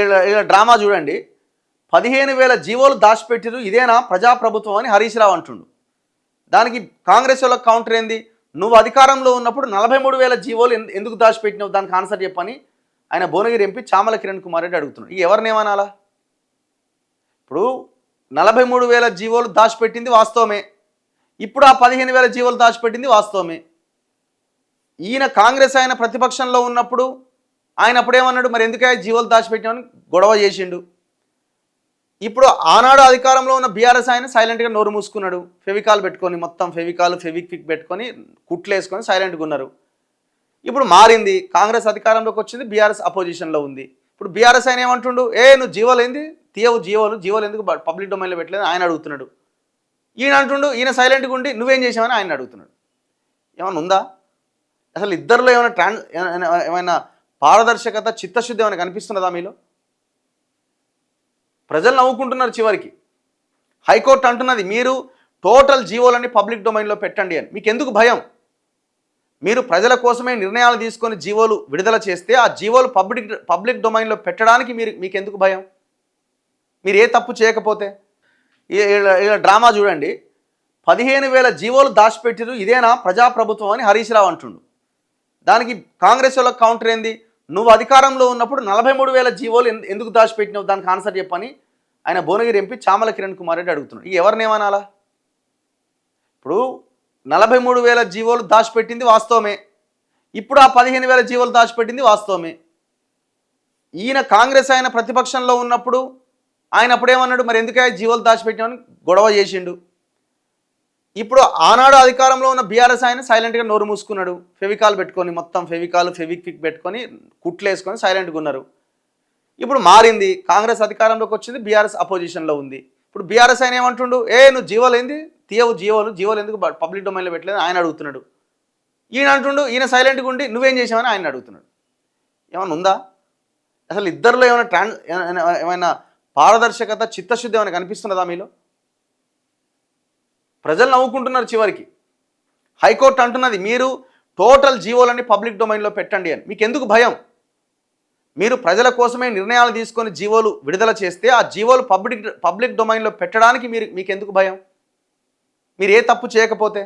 ఇలా డ్రామా చూడండి. 15,000 జీవోలు దాచిపెట్టిరు, ఇదేనా ప్రజాప్రభుత్వం అని హరీష్ రావు అంటుండు. దానికి కాంగ్రెస్ వాళ్ళకి కౌంటర్ ఏంది, నువ్వు అధికారంలో ఉన్నప్పుడు 43,000 జీవోలు ఎందుకు దాచిపెట్టినావు, దానికి ఆన్సర్ చెప్పని ఆయన భువనగిరి ఎంపీ చామల కిరణ్ కుమార్ రెడ్డి అడుగుతున్నాడు. ఎవరినేమనాలా? ఇప్పుడు 43,000 జీవోలు దాచిపెట్టింది వాస్తవమే, ఇప్పుడు ఆ 15,000 జీవోలు దాచిపెట్టింది వాస్తవమే. ఈయన కాంగ్రెస్ ఆయన ప్రతిపక్షంలో ఉన్నప్పుడు ఆయన అప్పుడేమన్నాడు, మరి ఎందుకు జీవోలు దాచిపెట్టినామని గొడవ చేసిండు. ఇప్పుడు ఆనాడు అధికారంలో ఉన్న బీఆర్ఎస్ ఆయన సైలెంట్గా నోరు మూసుకున్నాడు, ఫెవికాల్ పెట్టుకొని, మొత్తం ఫెవికాల్ ఫెవిక్విక్ పెట్టుకొని కుట్లు వేసుకొని సైలెంట్గా ఉన్నారు. ఇప్పుడు మారింది, కాంగ్రెస్ అధికారంలోకి వచ్చింది, బీఆర్ఎస్ అపోజిషన్లో ఉంది. ఇప్పుడు బీఆర్ఎస్ ఆయన ఏమంటుండు, నువ్వు జీవోలు ఏంది తీయవు, జీవోలు ఎందుకు పబ్లిక్ డొమైన్లో పెట్టలేదు ఆయన అడుగుతున్నాడు. ఈయన అంటుండు, ఈయన సైలెంట్గా ఉండి నువ్వేం చేసావని ఆయన అడుగుతున్నాడు. ఏమైనా ఉందా అసలు ఇద్దరిలో? ఏమైనా పారదర్శకత, చిత్తశుద్ధి ఏమైనా కనిపిస్తున్నదా మీలో? ప్రజలు నవ్వుకుంటున్నారు చివరికి. హైకోర్టు అంటున్నది మీరు టోటల్ జీవోలన్నీ పబ్లిక్ డొమైన్లో పెట్టండి అని. మీకు ఎందుకు భయం? మీరు ప్రజల కోసమే నిర్ణయాలు తీసుకొని జీవోలు విడుదల చేస్తే ఆ జీవోలు పబ్లిక్ డొమైన్లో పెట్టడానికి మీకు ఎందుకు భయం? మీరు ఏ తప్పు చేయకపోతే? ఇలా డ్రామా చూడండి. 15,000 జీవోలు దాచిపెట్టిరు, ఇదేనా ప్రజాప్రభుత్వం అని హరీష్ రావు అంటుండు. దానికి కాంగ్రెస్ వాళ్ళకి కౌంటర్ ఏంది, నువ్వు అధికారంలో ఉన్నప్పుడు 43,000 జీవోలు ఎందుకు దాచిపెట్టినావు, దానికి ఆన్సర్ చెప్పని ఆయన భువనగిరి ఎంపీ చామల కిరణ్ కుమార్ రెడ్డి అడుగుతున్నాడు. ఎవరినేమనాలా? ఇప్పుడు 43,000 జీవోలు దాచిపెట్టింది వాస్తవమే, ఇప్పుడు ఆ 15,000 జీవోలు దాచిపెట్టింది వాస్తవమే. ఈయన కాంగ్రెస్ ఆయన ప్రతిపక్షంలో ఉన్నప్పుడు ఆయన అప్పుడేమన్నాడు, మరి ఎందుకు జీవోలు దాచిపెట్టినామని గొడవ చేసిండు. ఇప్పుడు ఆనాడు అధికారంలో ఉన్న బీఆర్ఎస్ ఆయన సైలెంట్గా నోరు మూసుకున్నాడు, ఫెవికాల్ పెట్టుకొని, మొత్తం ఫెవికాల్ ఫెవిక్విక్ పెట్టుకొని కుట్లు వేసుకొని సైలెంట్గా ఉన్నారు. ఇప్పుడు మారింది, కాంగ్రెస్ అధికారంలోకి వచ్చింది, బీఆర్ఎస్ అపోజిషన్లో ఉంది. ఇప్పుడు బీఆర్ఎస్ ఆయన ఏమంటుండు, నువ్వు జీవోలు ఏంది తీయవు, జీవోలు ఎందుకు పబ్లిక్ డొమైన్లో పెట్టలేదు ఆయన అడుగుతున్నాడు. ఈయన అంటుండు, ఈయన సైలెంట్గా ఉండి నువ్వేం చేసావని ఆయన అడుగుతున్నాడు. ఏమైనా ఉందా అసలు ఇద్దరిలో? ఏమైనా పారదర్శకత, చిత్తశుద్ధి ఏమైనా కనిపిస్తున్నదా మీలో? ప్రజలు నవ్వుకుంటున్నారు చివరికి. హైకోర్టు అంటున్నది మీరు టోటల్ జీవోలన్నీ పబ్లిక్ డొమైన్లో పెట్టండి అని. మీకు ఎందుకు భయం? మీరు ప్రజల కోసమే నిర్ణయాలు తీసుకొని జీవోలు విడుదల చేస్తే ఆ జీవోలు పబ్లిక్ డొమైన్లో పెట్టడానికి మీకు ఎందుకు భయం? మీరు ఏ తప్పు చేయకపోతే?